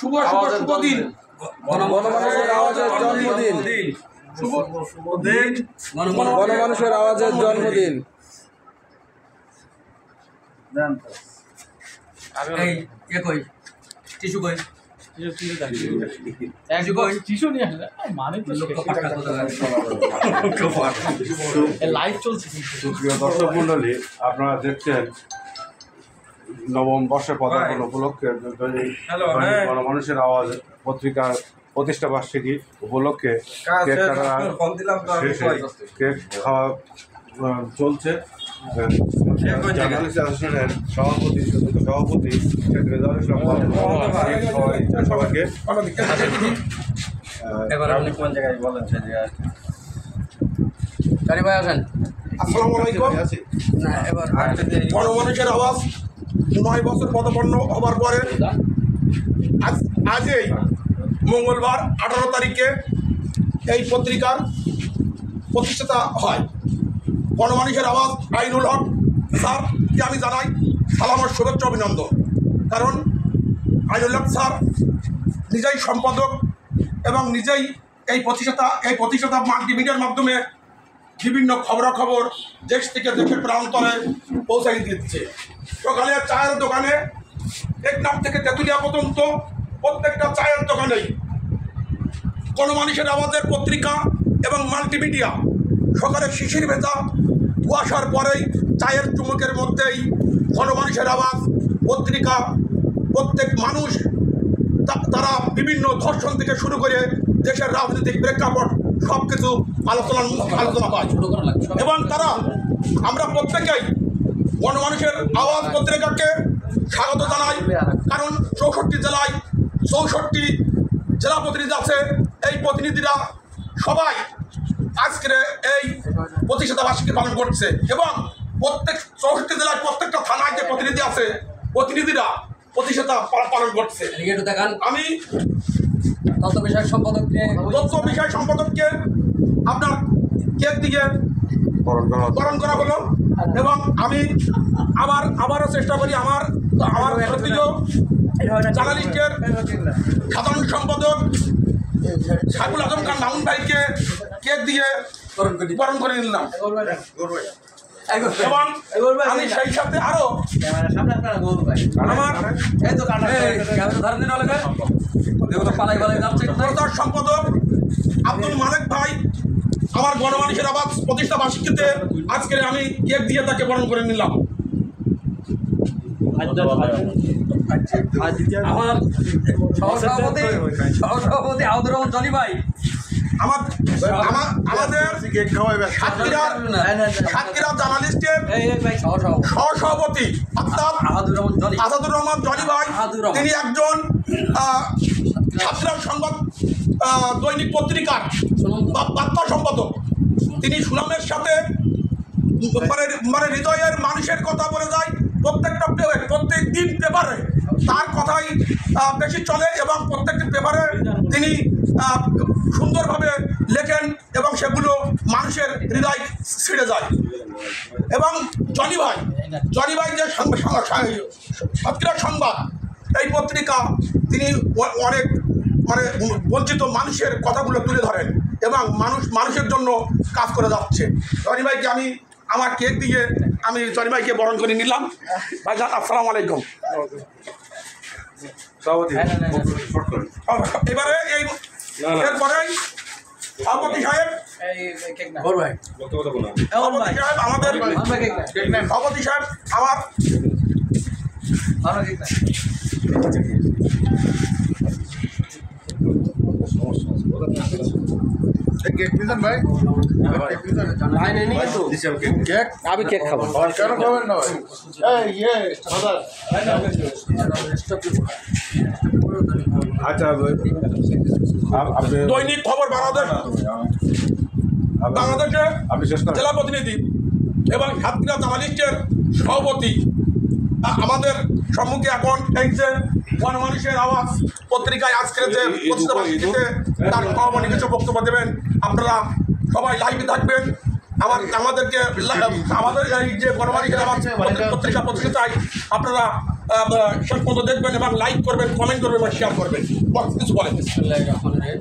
শুভ শুভ শুভ দিন, গণমানুষের আওয়াজের জন্মদিন, শুভ দিন, গণমানুষের আওয়াজের জন্মদিন। এই কই টিস্যু কই লাইভ চলছে। সুপ্রিয় দর্শক মন্ডলী, আপনারা দেখছেন নবম বর্ষের পদার্পণ উপলক্ষে গণমানুষের আওয়াজ পত্রিকার প্রতিষ্ঠা বার্ষিকী উপলক্ষে কেক কাটা শেষে কেক খাওয়া চলছে। জার্নালিস্ট অ্যাসোসিয়েশনের সভাপতি শেখ রেজাউল ইসলাম সবাইকে আপনি কোন জায়গায় বলেন সেই জায়গায় ভাই আসেন। আসসালামু আলাইকুম। না এবার গণমানুষের আওয়াজ 9 বছর পদার্পণ হবার পরে আজই মঙ্গলবার 18 তারিখে এই পত্রিকার প্রতিষ্ঠাতা হয়। গণমানুষের আওয়াজ আইনুল হক স্যারকে আমি জানাই সালাম ও শুভেচ্ছা অভিনন্দন। কারণ আইনুল হক স্যার নিজেই সম্পাদক এবং নিজেই এই প্রতিষ্ঠাতা মাল্টিমিডিয়ার মাধ্যমে বিভিন্ন খবরাখবর দেশ থেকে দেশের প্রান্তরে পৌঁছাই দিচ্ছে। সকালে চায়ের দোকানে টেকনাফ থেকে তেঁতুলিয়া পর্যন্ত প্রত্যেকটা চায়ের দোকানেই গণমানুষের আওয়াজের পত্রিকা এবং মাল্টিমিডিয়া সকালে শিশির ভেজা কুয়াশার পরেই চায়ের চুমুকের মধ্যেই গণমানুষের আওয়াজ পত্রিকা প্রত্যেক মানুষ তারা বিভিন্ন ধর্ষণ থেকে শুরু করে দেশের রাজনৈতিক প্রেক্ষাপট সব কিছু আলোচনা পায় এবং আমরা প্রত্যেকেই গণমানুষের আওয়াজ পত্রিকাকে স্বাগত জানাই। কারণ 64 জেলায় 64 জেলা প্রতিনিধি আছে। এই প্রতিনিধিরা সবাই আজকের এই প্রতিষ্ঠাতা বার্ষিকী পালন করছে এবং প্রত্যেক 64 জেলায় প্রত্যেকটা থানায় যে প্রতিনিধি আছে প্রতিনিধিরা প্রতিষ্ঠাতা পালন করছে। আমি তথ্য বিষয়ক সম্পাদককে আপনার কেক দিয়ে বরণ করা হলো এবং আমি আবারও চেষ্টা করি আমার প্রিয় জার্নালিস্টের সাধারণ সম্পাদক সাইফুল আজম খান মামুন ভাইকে কেক দিয়ে বরণ করে নিলাম এবং আমি সেই সাথে আরো আমার সম্পাদক আব্দুল মালিক ভাই আমার গণমানুষের আওয়াজ প্রতিষ্ঠা বার্ষিকীতে আজকের আমি কেক দিয়ে তাকে বরণ করে নিলাম। আমার সহসভাপতি আব্দুর রহমান জনি ভাই আমাদের সাতক্ষীরা জার্নালিস্টের সহসভাপতি আসাদুর রহমান জনি ভাই, তিনি একজন সাতক্ষীরা সংবাদ দৈনিক পত্রিকার বার্তা সম্পাদক। তিনি সুনামের সাথে মানে হৃদয়ের মানুষের কথা বলে যায়। প্রত্যেক দিন পেপারে তার কথাই বেশি চলে এবং প্রত্যেকটি পেপারে তিনি সুন্দরভাবে লেখেন এবং সেগুলো মানুষের হৃদয় ছিঁড়ে যায়। এবং জনি ভাই যে সাতক্ষীরা সংবাদ এই পত্রিকা, তিনি অনেক মানে বঞ্চিত মানুষের কথাগুলো তুলে ধরেন এবং মানুষের জন্য কাজ করে যাচ্ছে। জনি ভাইকে আমি আমার কেক দিয়ে আমি জনি ভাইকে বরণ করে নিলাম। ভাইজান আসসালামু আলাইকুম। এবারে এরপরেই সভাপতি সাহেব আমাদের সভাপতি সাহেব আমার আমি কেক খাবো। আচ্ছা, দৈনিক খবর বাংলাদেশের জেলা প্রতিনিধি এবং সাতক্ষীরা জার্নালিস্টের সভাপতি আমাদের সম্মুখে এখন এই যে গণমানুষের আওয়াজ পত্রিকায় আজকের যে প্রতিষ্ঠা বার্ষিকীতে তার সভাপতি কিছু বক্তব্য দেবেন। আপনারা সবাই লাইভে থাকবেন। আমাদের এই যে গণমানুষের আওয়াজ পত্রিকা প্রতিষ্ঠাতায় আপনারা শেষ পর্যন্ত দেখবেন এবং লাইক করবেন, কমেন্ট করবেন এবং শেয়ার করবেন। কিছু বলেন। বিসমিল্লাহির রহমানির রহিম।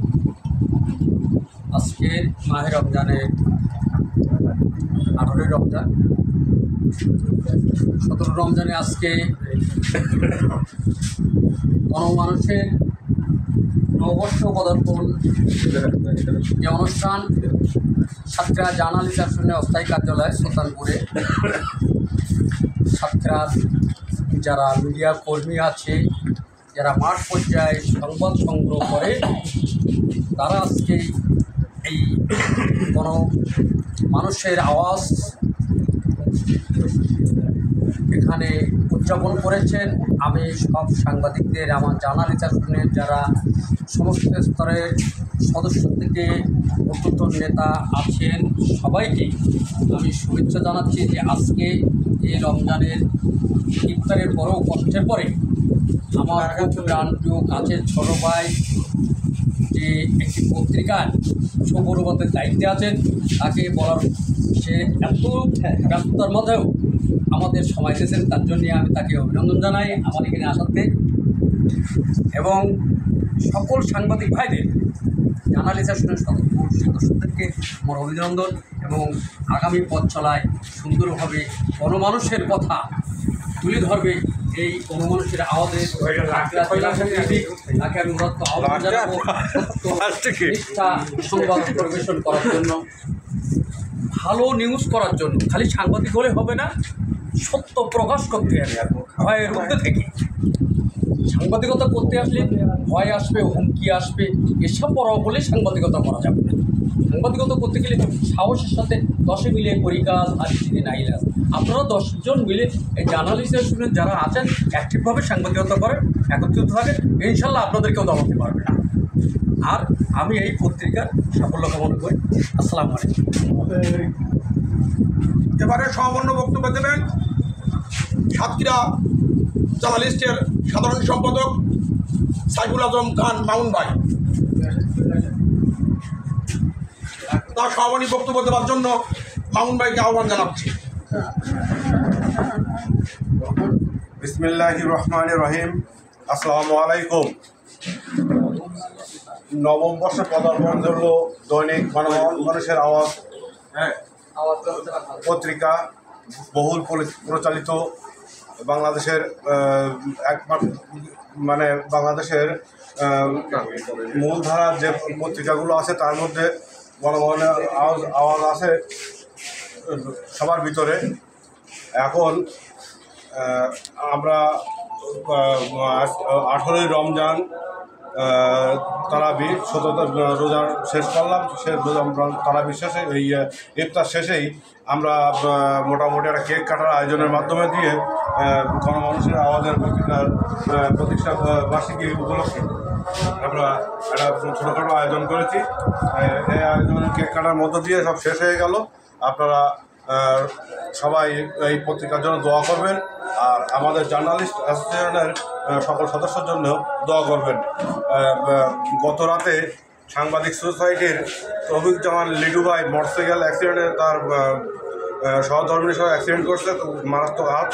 আজকের মাহে রমজানের 18ই রমজান, 17 রমজানে আজকে গণমানুষের নববর্ষ পদার্পণ যে অনুষ্ঠান সাতক্ষীরা জার্নালিস্ট অ্যাসোসিয়েশনের অস্থায়ী কার্যালয় সুলতানপুরে সাতক্ষীরার যারা মিডিয়া কর্মী আছে, যারা মাঠ পর্যায়ে সংবাদ সংগ্রহ করে, তারা আজকে এই মানুষের আওয়াজ এখানে উদযাপন করেছেন। আমি সব সাংবাদিকদের, আমার জার্নালিস্ট অ্যাসোসিয়েশনের যারা সমস্ত স্তরের সদস্য থেকে ঊর্ধ্বতন নেতা আছেন সবাইকে আমি শুভেচ্ছা জানাচ্ছি যে আজকে এই রমজানের ইফতারের পরেও কষ্টের পরে আমার খুব প্রাণপ্রিয় কাছের ছোটো ভাই যে একটি পত্রিকার সৌরবতের দায়িত্বে আছেন, তাকে বলার সে এত ব্যস্ততার মধ্যেও আমাদের সময় দিয়েছেন, তার জন্য আমি তাকে অভিনন্দন জানাই আমার এখানে আসাতে। এবং সকল সাংবাদিক ভাইদের, জার্নালিস্ট অ্যাসোসিয়েশনের সদস্যদেরকে আমার অভিনন্দন এবং আগামী পথ চলায় সুন্দরভাবে গণমানুষের কথা তুলে ধরবে এই গণমানুষের আওয়াজে তাকে আমি মূলত আহ্বান জানাবো নিষ্ঠা সংবাদ পরিবেশন করার জন্য, ভালো নিউজ করার জন্য। খালি সাংবাদিক হলে হবে না, সত্য প্রকাশ করতে হবে ভয়ের মধ্যে থেকে। সাংবাদিকতা করতে আসলে ভয় আসবে, হুমকি আসবে, এসব পড়াও বলে সাংবাদিকতা করা যাবে না। সাংবাদিকতা করতে গেলে সাহসের সাথে 10 মিলে করি কাজ, আর যদি নাই লাজ। আপনারা 10 জন মিলে এই জার্নালিস্ট অ্যাসোসিয়েশনের যারা আছেন অ্যাক্টিভভাবে সাংবাদিকতা করেন, একত্রিত থাকেন, ইনশাল্লাহ আপনাদেরকেও দমাতে পারবে না। আর আমি এই পত্রিকার সাফল্য কামনা করি। আসসালামু আলাইকুম। এবারে সমাপন্ন বক্তব্য দেবেন সাতক্ষীরা জার্নালিস্টের সাধারণ সম্পাদক সাইফুল আজম খান মামুন ভাই। তার সমাপনী বক্তব্য দেওয়ার জন্য মামুন ভাইকে আহ্বান জানাচ্ছি। বিসমিল্লাহির রহমানির রহিম। আসসালামু আলাইকুম। নবম বর্ষে পদার্পণ হল দৈনিক মানুষের আওয়াজ পত্রিকা, বহুল প্রচালিত বাংলাদেশের বাংলাদেশের মূলধারার যে পত্রিকাগুলো আছে তার মধ্যে গণমানুষের আওয়াজ আছে সবার ভিতরে। এখন আমরা 18ই রমজান তারাবি 17 রোজার শেষ করলাম। সে তারাবি শেষে এই ইফতার শেষেই আমরা মোটামুটি একটা কেক কাটার আয়োজনের মাধ্যমে দিয়ে গণমানুষের আওয়াজের পত্রিকার প্রতিষ্ঠা বার্ষিকী উপলক্ষে আমরা একটা ছোটোখাটো আয়োজন করেছি। এই আয়োজনের কেক কাটার মধ্য দিয়ে সব শেষ হয়ে গেল। আপনারা সবাই এই পত্রিকার জন্য দোয়া করবেন, আর আমাদের জার্নালিস্ট অ্যাসোসিয়েশনের সকল সদস্যের জন্য দোয়া করবেন। গত রাতে সাংবাদিক সোসাইটির তৌফিক জামান লিডু ভাই মোটরসাইকেল অ্যাক্সিডেন্টে তার সহধর্মিণীর সহ অ্যাক্সিডেন্ট করছে, মারাত্মক আহত।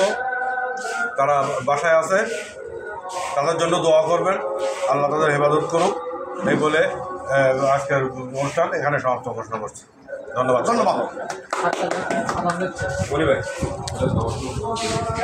তারা বাসায় আছে, তাদের জন্য দোয়া করবেন, আল্লাহ তাদের হেফাজত করুক। এই বলে আজকের অনুষ্ঠান এখানে সমাপ্ত ঘোষণা করছি। ধন্যবাদ। ধন্যবাদ।